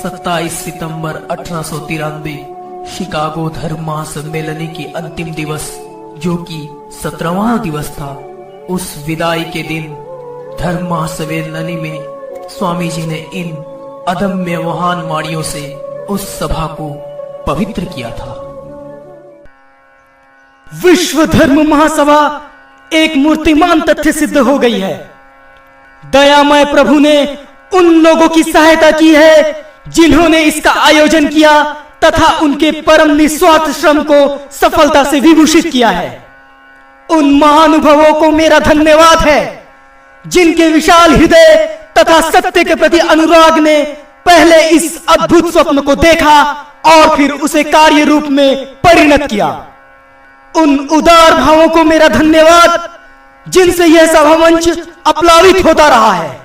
27 सितंबर 1893 Chicago धर्म महासम्मेलन के अंतिम दिवस, जो कि 17वां दिवस था, उस विदाई के दिन धर्म महासम्मेलन में स्वामी जी ने इन अदम्य महान वाणियों से उस सभा को पवित्र किया था। विश्व धर्म महासभा एक मूर्तिमान तथ्य सिद्ध हो गई है। दयामय प्रभु ने उन लोगों की सहायता की है जिन्होंने इसका आयोजन किया तथा उनके परम निस्वार्थ श्रम को सफलता से विभूषित किया है। उन महानुभवों को मेरा धन्यवाद है जिनके विशाल हृदय तथा सत्य के प्रति अनुराग ने पहले इस अद्भुत स्वप्न को देखा और फिर उसे कार्य रूप में परिणत किया। उन उदार भावों को मेरा धन्यवाद जिनसे यह सभा मंच अप्लावित होता रहा है।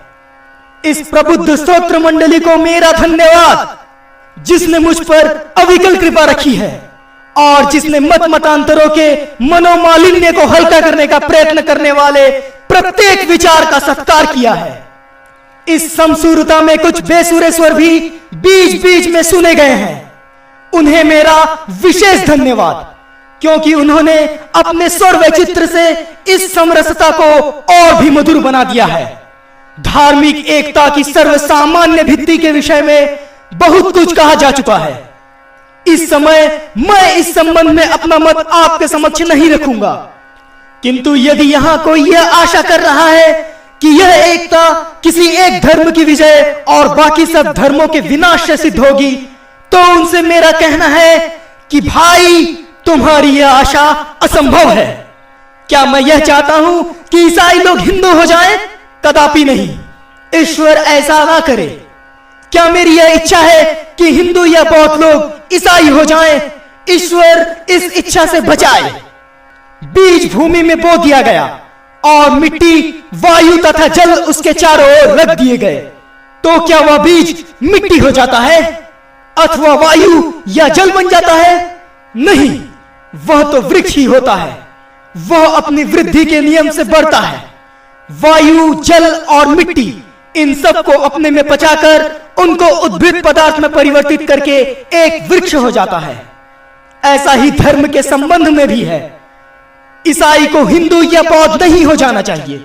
इस प्रबुद्ध स्तोत्र मंडली को मेरा धन्यवाद जिसने मुझ पर अविकल कृपा रखी है और जिसने मत मतांतरों के मनोमालिन्य को हल्का करने का प्रयत्न करने वाले प्रत्येक विचार का सत्कार किया है। इस समसूरता में कुछ बेसुरे स्वर भी बीच बीच में सुने गए हैं। उन्हें मेरा विशेष धन्यवाद, क्योंकि उन्होंने अपने स्वर वैचित्र से इस समरसता को और भी मधुर बना दिया है। धार्मिक एकता की सर्वसामान्य भित्ति के विषय में बहुत कुछ कहा जा चुका है। इस समय मैं इस संबंध में अपना मत आपके समक्ष नहीं रखूंगा, किंतु यदि यहां कोई यह आशा कर रहा है कि यह एकता किसी एक धर्म की विजय और बाकी सब धर्मों के विनाश से सिद्ध होगी, तो उनसे मेरा कहना है कि भाई, तुम्हारी यह आशा असंभव है। क्या मैं यह चाहता हूं कि ईसाई लोग हिंदू हो जाएं? कदापि नहीं। ईश्वर ऐसा ना करे। क्या मेरी यह इच्छा है कि हिंदू या बौद्ध लोग ईसाई हो जाएं? ईश्वर इस इच्छा से बचाए। बीज भूमि में बो दिया गया और मिट्टी, वायु तथा जल उसके चारों ओर रख दिए गए, तो क्या वह बीज मिट्टी हो जाता है अथवा वायु या जल बन जाता है? नहीं, वह तो वृक्ष ही होता है। वह अपनी वृद्धि के नियम से बढ़ता है। वायु, जल और मिट्टी, इन सब को अपने में पचाकर उनको उद्भिद पदार्थ में परिवर्तित करके एक वृक्ष हो जाता है। ऐसा ही धर्म के संबंध में भी है। ईसाई को हिंदू या बौद्ध नहीं हो जाना चाहिए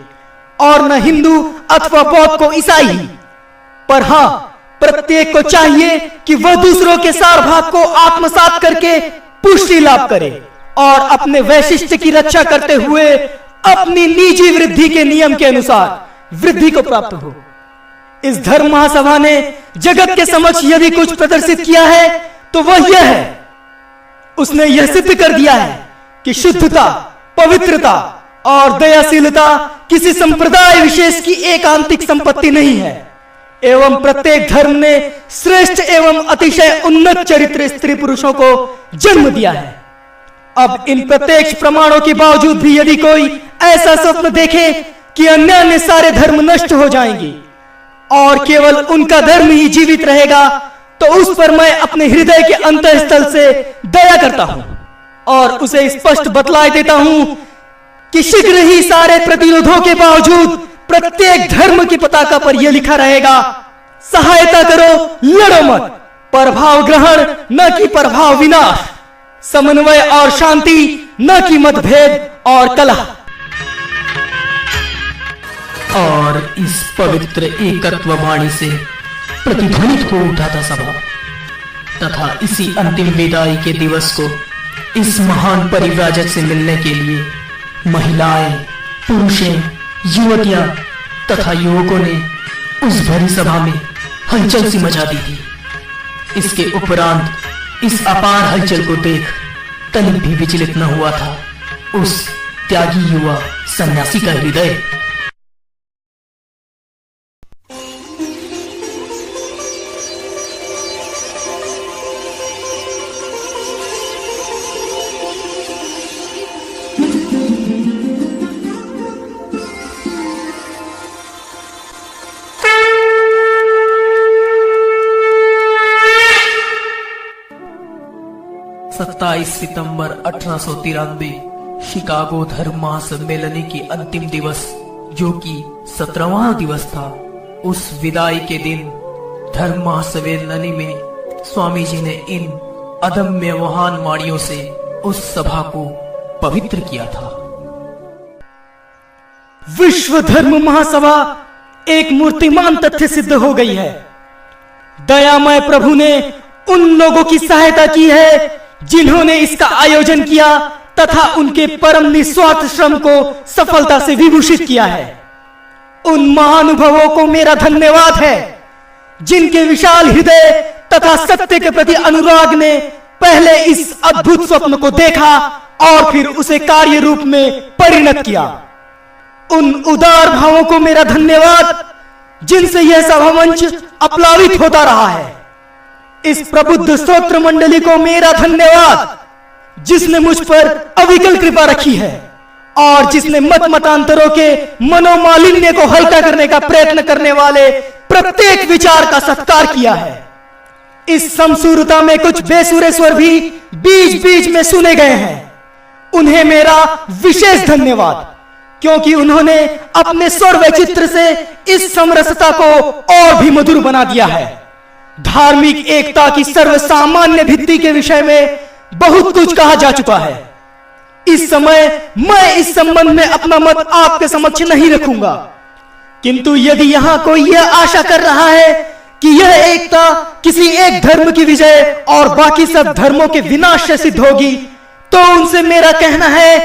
और न हिंदू अथवा बौद्ध को ईसाई, पर हां, प्रत्येक को चाहिए कि वह दूसरों के सार भाग को आत्मसात करके पुष्टि लाभ करे और अपने वैशिष्ट्य की रक्षा करते हुए अपनी निजी वृद्धि के नियम के अनुसार वृद्धि को प्राप्त हो। इस धर्म महासभा ने जगत के समक्ष यदि कुछ प्रदर्शित किया है तो वह यह है, उसने यह सिद्ध कर दिया है कि शुद्धता, पवित्रता और दयाशीलता किसी संप्रदाय विशेष की एकांतिक संपत्ति नहीं है, एवं प्रत्येक धर्म ने श्रेष्ठ एवं अतिशय उन्नत चरित्र स्त्री पुरुषों को जन्म दिया है। अब इन प्रत्यक्ष प्रमाणों के बावजूद भी यदि कोई ऐसा स्वप्न देखे कि अन्य सारे धर्म नष्ट हो जाएंगे और केवल उनका धर्म ही जीवित रहेगा, तो उस पर मैं अपने हृदय के अंतःस्थल से दया करता हूं और उसे स्पष्ट बतला देता हूं कि शीघ्र ही सारे प्रतिरोधों के बावजूद प्रत्येक धर्म की पताका पर यह लिखा रहेगा, सहायता करो, लड़ो मत, प्रभाव ग्रहण न कि प्रभाव विनाश, समन्वय और शांति न कि मतभेद और कलह। और इस पवित्र एकत्व वाणी से प्रतिध्वनित हो उठा था सभा, तथा इसी अंतिम विदाई के दिवस को इस महान परिव्राजक से मिलने के लिए महिलाएं, पुरुषें, युवतियां तथा युवकों ने उस भरी सभा में हलचल सी मचा दी थी। इसके उपरांत इस अपार हलचल को देख तनिक भी विचलित न हुआ था उस त्यागी युवा सन्यासी का हृदय। सितंबर 1893 शिकागो धर्म महासम्मेलन के अंतिम दिवस, जो कि 17वां दिवस था, उस विदाई के दिन धर्म महासम्मेलनी में स्वामी जी ने इन अदम्य महान वाणियों से उस सभा को पवित्र किया था। विश्व धर्म महासभा एक मूर्तिमान तथ्य सिद्ध हो गई है। दयामय प्रभु ने उन लोगों की सहायता की है जिन्होंने इसका आयोजन किया तथा उनके परम निस्वार्थ श्रम को सफलता से विभूषित किया है। उन महानुभवों को मेरा धन्यवाद है जिनके विशाल हृदय तथा सत्य के प्रति अनुराग ने पहले इस अद्भुत स्वप्न को देखा और फिर उसे कार्य रूप में परिणत किया। उन उदार भावों को मेरा धन्यवाद जिनसे यह सभा मंच अपलावित होता रहा है। इस प्रबुद्ध स्तोत्र मंडली को मेरा धन्यवाद जिसने मुझ पर अविकल कृपा रखी है और जिसने मत मतांतरों के मनोमालिन्य को हल्का करने का प्रयत्न करने वाले प्रत्येक विचार का सत्कार किया है। इस समसूरता में कुछ बेसुरे स्वर भी बीच बीच में सुने गए हैं। उन्हें मेरा विशेष धन्यवाद क्योंकि उन्होंने अपने स्वर वैचित्र से इस समरसता को और भी मधुर बना दिया है। धार्मिक एकता की सर्वसामान्य भित्ति के विषय में बहुत कुछ कहा जा चुका है। इस समय मैं इस संबंध में अपना मत आपके समक्ष नहीं रखूंगा, किंतु यदि यहां कोई यह आशा कर रहा है कि यह एकता किसी एक धर्म की विजय और बाकी सब धर्मों के विनाश से सिद्ध होगी, तो उनसे मेरा कहना है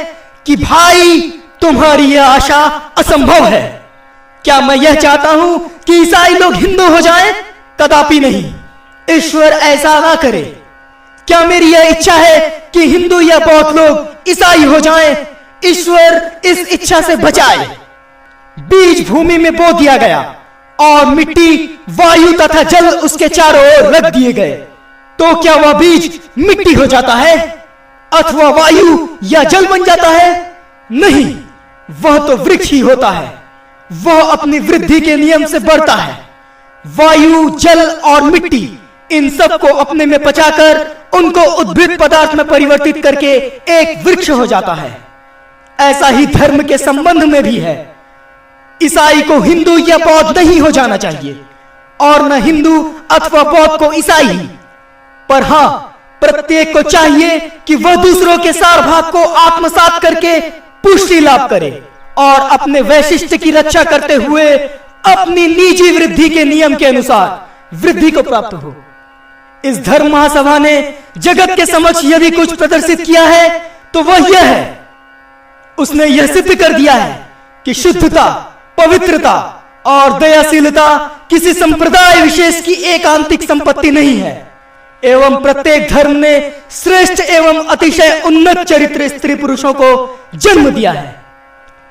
कि भाई तुम्हारी यह आशा असंभव है। क्या मैं यह चाहता हूं कि ईसाई लोग हिंदू हो जाएं? कदापि नहीं, ईश्वर ऐसा ना करे। क्या मेरी यह इच्छा है कि हिंदू या बौद्ध लोग ईसाई हो जाएं? ईश्वर इस इच्छा से बचाए। बीज भूमि में बो दिया गया और मिट्टी, वायु तथा जल उसके चारों ओर रख दिए गए, तो क्या वह बीज मिट्टी हो जाता है अथवा वायु या जल बन जाता है? नहीं, वह तो वृक्ष ही होता है। वह अपनी वृद्धि के नियम से बढ़ता है। वायु, जल और मिट्टी इन सब को अपने में पचाकर उनको उद्भिद पदार्थ में परिवर्तित करके एक वृक्ष हो जाता है। ऐसा ही धर्म के संबंध में भी है। ईसाई को हिंदू या बौद्ध नहीं हो जाना चाहिए और न हिंदू अथवा बौद्ध को ईसाई, पर हां, प्रत्येक को चाहिए कि वह दूसरों के सार भाग को आत्मसात करके पुष्टि लाभ करे और अपने वैशिष्ट्य की रक्षा करते हुए अपनी निजी वृद्धि के नियम के अनुसार वृद्धि को प्राप्त हो। इस धर्म महासभा ने जगत के समक्ष यदि कुछ प्रदर्शित किया है तो वह यह है, उसने यह सिद्ध कर दिया है कि शुद्धता, पवित्रता और दयाशीलता किसी संप्रदाय विशेष की एकांतिक संपत्ति नहीं है, एवं प्रत्येक धर्म ने श्रेष्ठ एवं अतिशय उन्नत चरित्र स्त्री पुरुषों को जन्म दिया है।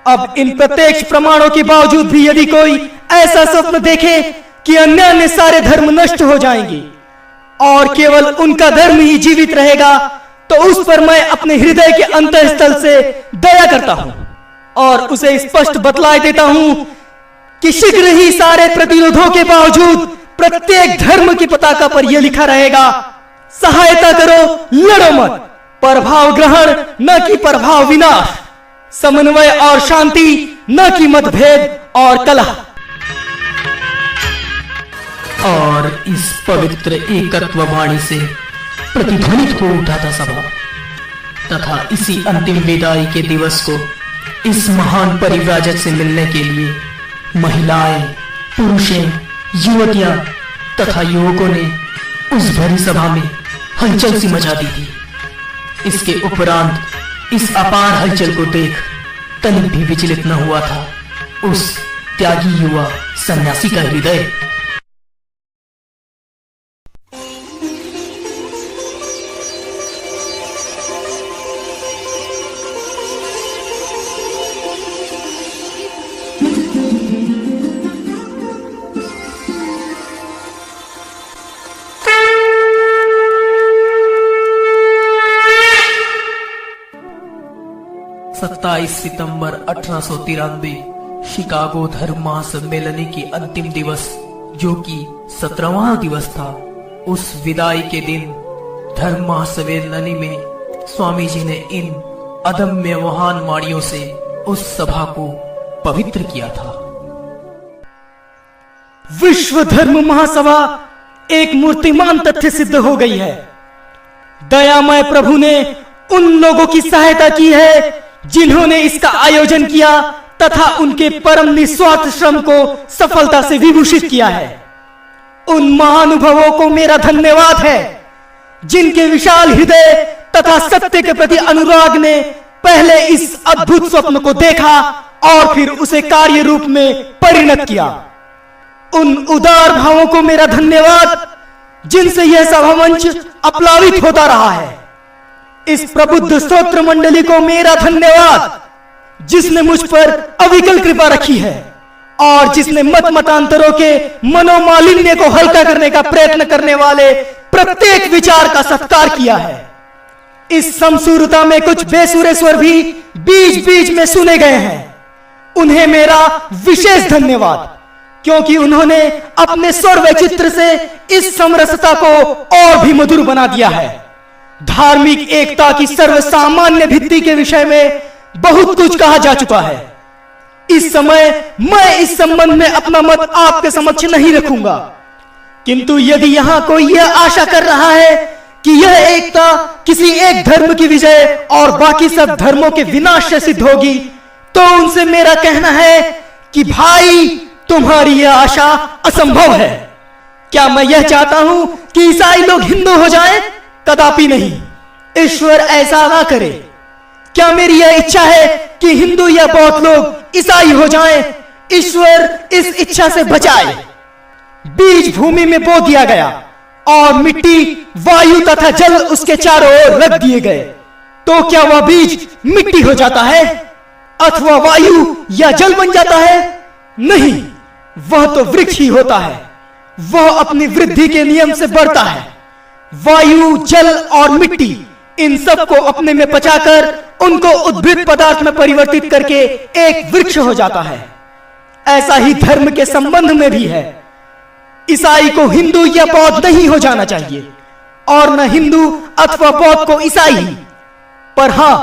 अब इन प्रत्यक्ष प्रमाणों के बावजूद भी यदि कोई ऐसा स्वप्न देखे कि अन्य सारे धर्म नष्ट हो जाएंगे और केवल उनका धर्म ही जीवित रहेगा, तो उस पर मैं अपने हृदय के अंतःस्थल से दया करता हूं और उसे स्पष्ट बतला देता हूं कि शीघ्र ही सारे प्रतिरोधों के बावजूद प्रत्येक धर्म की पताका पर यह लिखा रहेगा, सहायता करो, लड़ो मत, प्रभाव ग्रहण न कि प्रभाव विनाश, समन्वय और शांति न कि मतभेद और कलह। और इस पवित्र एकत्व वाणी से प्रतिध्वनित हो उठा था सभा तथा इसी अंतिम विदाई के दिवस को इस महान परिव्राजक से मिलने के लिए महिलाएं, पुरुषें, युवतियां तथा युवकों ने उस भरी सभा में हलचल सी मचा दी थी। इसके उपरांत इस अपार हलचल को देख तनिक भी विचलित न हुआ था उस त्यागी युवा सन्यासी का हृदय। सितंबर 1893 शिकागो धर्म महासम्मेलनी की अंतिम दिवस, जो कि 17वां दिवस था, उस विदाई के दिन धर्म महासम्मेलनी में स्वामी जी ने इन अदम्य महान वाणियों से उस सभा को पवित्र किया था। विश्व धर्म महासभा एक मूर्तिमान तथ्य सिद्ध हो गई है। दयामय प्रभु ने उन लोगों की सहायता की है जिन्होंने इसका आयोजन किया तथा उनके परम निस्वार्थ श्रम को सफलता से विभूषित किया है। उन महानुभवों को मेरा धन्यवाद है जिनके विशाल हृदय तथा सत्य के प्रति अनुराग ने पहले इस अद्भुत स्वप्न को देखा और फिर उसे कार्य रूप में परिणत किया। उन उदार भावों को मेरा धन्यवाद जिनसे यह सभा मंच अपलावित होता रहा है। इस प्रबुद्ध स्तोत्र मंडली को मेरा धन्यवाद जिसने मुझ पर अविकल कृपा रखी है और जिसने मत मतांतरों के मनोमालिन्य को हल्का करने का प्रयत्न करने वाले प्रत्येक विचार का सत्कार किया है। इस समसूरता में कुछ बेसुरे स्वर भी बीच बीच में सुने गए हैं। उन्हें मेरा विशेष धन्यवाद, क्योंकि उन्होंने अपने स्वर वैचित्र से इस समरसता को और भी मधुर बना दिया है। धार्मिक एकता की सर्वसामान्य भित्ति के विषय में बहुत कुछ कहा जा चुका है। इस समय मैं इस संबंध में अपना मत आपके समक्ष नहीं रखूंगा, किंतु यदि यहां कोई यह आशा कर रहा है कि यह एकता किसी एक धर्म की विजय और बाकी सब धर्मों के विनाश से सिद्ध होगी, तो उनसे मेरा कहना है कि भाई, तुम्हारी यह आशा असंभव है। क्या मैं यह चाहता हूं कि ईसाई लोग हिंदू हो जाएं? कदापि नहीं। ईश्वर ऐसा ना करे। क्या मेरी यह इच्छा है कि हिंदू या बौद्ध लोग ईसाई हो जाएं? ईश्वर इस इच्छा से बचाए। बीज भूमि में बो दिया गया और मिट्टी, वायु तथा जल उसके चारों ओर रख दिए गए, तो क्या वह बीज मिट्टी हो जाता है अथवा वायु या जल बन जाता है? नहीं, वह तो वृक्ष ही होता है। वह अपनी वृद्धि के नियम से बढ़ता है। वायु, जल और मिट्टी, इन सब को अपने में पचाकर उनको उद्भिद पदार्थ में परिवर्तित करके एक वृक्ष हो जाता है। ऐसा ही धर्म के संबंध में भी है। ईसाई को हिंदू या बौद्ध नहीं हो जाना चाहिए और न हिंदू अथवा बौद्ध को ईसाई, पर हां,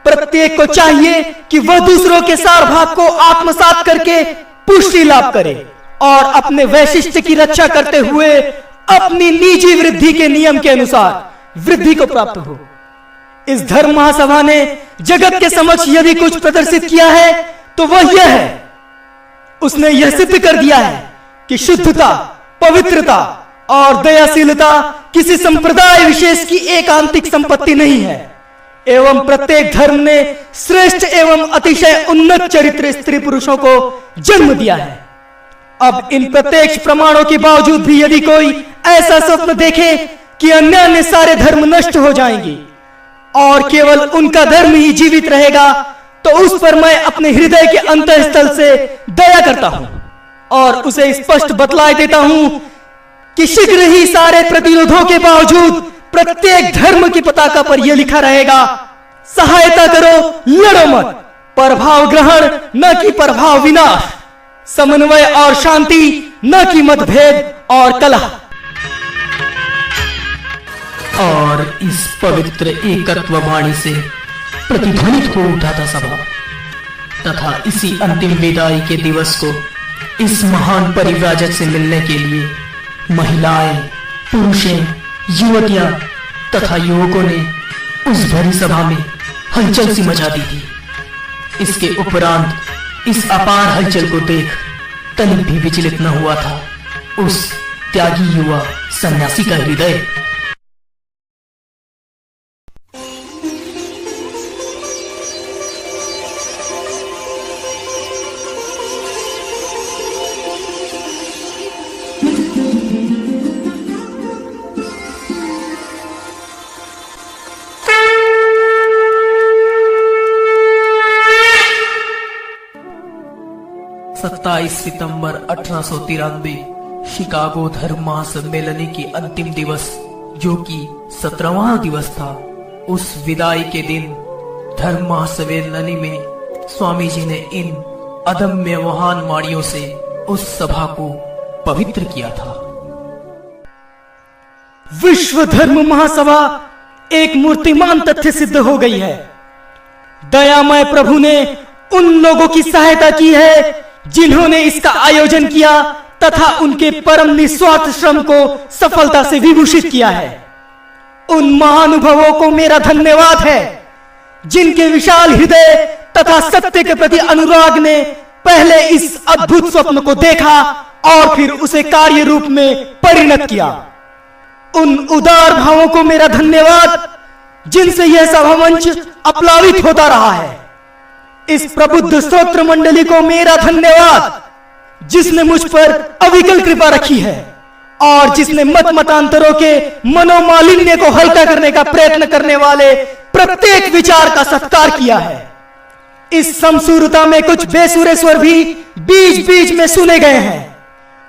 प्रत्येक को चाहिए कि वह दूसरों के सार भाग को आत्मसात करके पुष्टि लाभ करे और अपने वैशिष्ट की रक्षा करते हुए अपनी निजी वृद्धि के नियम के अनुसार वृद्धि को प्राप्त हो। इस धर्म महासभा ने जगत के समक्ष यदि कुछ प्रदर्शित किया है तो वह यह है, उसने यह सिद्ध कर दिया है कि शुद्धता, पवित्रता और दयाशीलता किसी संप्रदाय विशेष की एकांतिक संपत्ति नहीं है, एवं प्रत्येक धर्म ने श्रेष्ठ एवं अतिशय उन्नत चरित्र स्त्री पुरुषों को जन्म दिया है। अब इन प्रत्यक्ष प्रमाणों के बावजूद भी यदि कोई ऐसा स्वप्न देखे कि अन्य सारे धर्म नष्ट हो जाएंगे और केवल उनका धर्म ही जीवित रहेगा, तो उस पर मैं अपने हृदय के अंतःस्थल से दया करता हूं और उसे स्पष्ट बतलाए देता हूं कि शीघ्र ही सारे प्रतिरोधों के बावजूद प्रत्येक धर्म की पताका पर यह लिखा रहेगा, सहायता करो, लड़ो मत, प्रभाव ग्रहण न कि प्रभाव विनाश, समन्वय और शांति न कि मतभेद और कलह। और इस पवित्र एकत्व वाणी से प्रतिध्वनित हो उठा था सभा तथा इसी अंतिम विदाई के दिवस को इस महान परिव्राजक से मिलने के लिए महिलाएं, पुरुषें, युवतियां तथा युवकों ने उस भरी सभा में हलचल सी मचा दी थी। इसके उपरांत इस अपार हलचल को देख तनिक भी विचलित न हुआ था उस त्यागी युवा सन्यासी का हृदय। सितंबर 1893 शिकागो धर्म महासम्मेलन की अंतिम दिवस, जो कि 17वां दिवस था, उस विदाई के दिन धर्म महासम्मेलन में स्वामी जी ने इन अदम्य महान वाणियों से उस सभा को पवित्र किया था। विश्व धर्म महासभा एक मूर्तिमान तथ्य सिद्ध हो गई है। दयामय प्रभु ने उन लोगों की सहायता की है जिन्होंने इसका आयोजन किया तथा उनके परम निस्वार्थ श्रम को सफलता से विभूषित किया है। उन महानुभवों को मेरा धन्यवाद है जिनके विशाल हृदय तथा सत्य के प्रति अनुराग ने पहले इस अद्भुत स्वप्न को देखा और फिर उसे कार्य रूप में परिणत किया। उन उदार भावों को मेरा धन्यवाद जिनसे यह सभा मंच अपलावित होता रहा है। इस प्रबुद्ध स्तोत्र मंडली को मेरा धन्यवाद जिसने मुझ पर अविकल कृपा रखी है और जिसने मत मतांतरों के मनोमालिन्य को हल्का करने का प्रयत्न करने वाले प्रत्येक विचार का सत्कार किया है। इस समसूरता में कुछ बेसुरे स्वर भी बीच बीच में सुने गए हैं।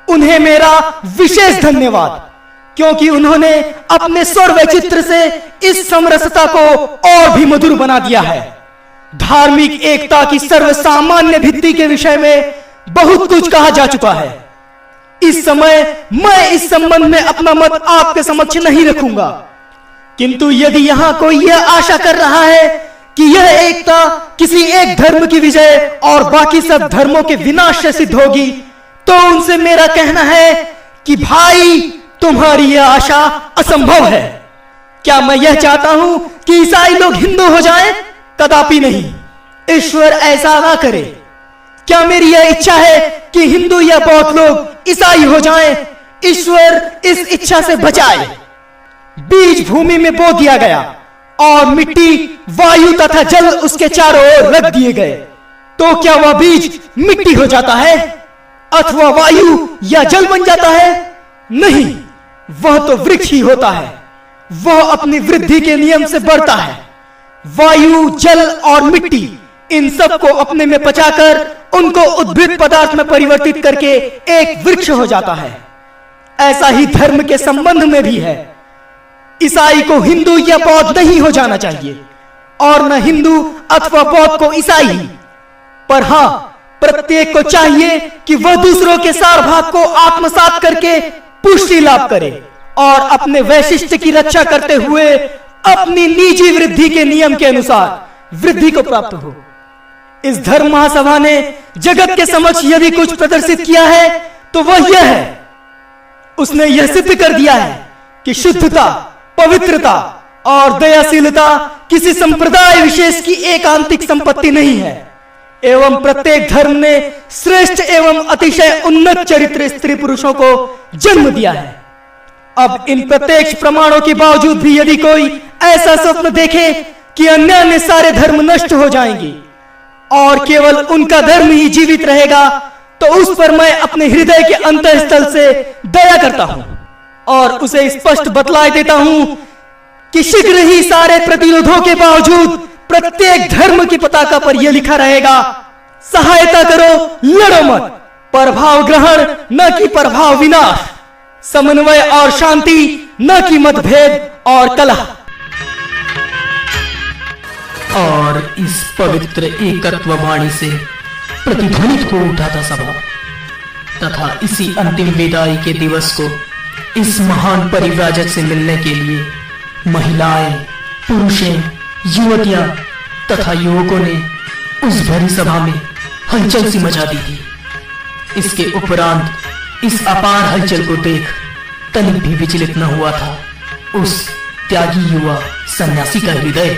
उन्हें मेरा विशेष धन्यवाद, क्योंकि उन्होंने अपने स्वर वैचित्र से इस समरसता को और भी मधुर बना दिया है। धार्मिक एकता की सर्वसामान्य भित्ति के विषय में बहुत कुछ कहा जा चुका है। इस समय मैं इस संबंध में अपना मत आपके समक्ष नहीं रखूंगा, किंतु यदि यहां कोई यह आशा कर रहा है कि यह एकता किसी एक धर्म की विजय और बाकी सब धर्मों के विनाश से सिद्ध होगी, तो उनसे मेरा कहना है कि भाई, तुम्हारी यह आशा असंभव है। क्या मैं यह चाहता हूं कि ईसाई लोग हिंदू हो जाएं? कदापि नहीं। ईश्वर ऐसा ना करे। क्या मेरी यह इच्छा है कि हिंदू या बौद्ध लोग ईसाई हो जाएं? ईश्वर इस इच्छा से बचाए। बीज भूमि में बो दिया गया और मिट्टी, वायु तथा जल उसके चारों ओर रख दिए गए, तो क्या वह बीज मिट्टी हो जाता है अथवा वायु या जल बन जाता है? नहीं, वह तो वृक्ष ही होता है। वह अपनी वृद्धि के नियम से बढ़ता है। वायु, जल और मिट्टी इन सब को अपने में पचाकर उनको उद्भिद पदार्थ में परिवर्तित करके एक वृक्ष हो जाता है। ऐसा ही धर्म के संबंध में भी है। ईसाई को हिंदू या बौद्ध नहीं हो जाना चाहिए और न हिंदू अथवा बौद्ध को ईसाई, पर हां, प्रत्येक को चाहिए कि वह दूसरों के सार भाग को आत्मसात करके पुष्टि लाभ करे और अपने वैशिष्ट्य की रक्षा करते हुए अपनी निजी वृद्धि के नियम के अनुसार वृद्धि को प्राप्त हो। इस धर्म महासभा ने जगत के समक्ष यदि कुछ प्रदर्शित किया है तो वह यह है, उसने यह सिद्ध कर दिया है कि शुद्धता, पवित्रता और दयाशीलता किसी संप्रदाय विशेष की एकांतिक संपत्ति नहीं है, एवं प्रत्येक धर्म ने श्रेष्ठ एवं अतिशय उन्नत चरित्र स्त्री पुरुषों को जन्म दिया है। अब इन प्रत्यक्ष प्रमाणों के बावजूद भी यदि कोई ऐसा स्वप्न देखे कि अन्य सारे धर्म नष्ट हो जाएंगे और केवल उनका धर्म ही जीवित रहेगा, तो उस पर मैं अपने हृदय के अंतःस्थल से दया करता हूं और उसे स्पष्ट बतला देता हूं कि शीघ्र ही सारे प्रतिरोधों के बावजूद प्रत्येक धर्म की पताका पर यह लिखा रहेगा, सहायता करो, लड़ो मत, प्रभाव ग्रहण न कि प्रभाव विनाश, समन्वय और शांति न कि मतभेद और कलह। और इस पवित्र एकत्व वाणी से प्रतिध्वनित हो उठा था सभा, तथा इसी अंतिम विदाई के दिवस को इस महान परिव्राजक से मिलने के लिए महिलाएं, पुरुषें, युवतियां तथा युवकों ने उस भरी सभा में हलचल सी मचा दी थी। इसके उपरांत इस अपार हलचल को देख तनिक भी विचलित न हुआ था उस त्यागी युवा सन्यासी का हृदय।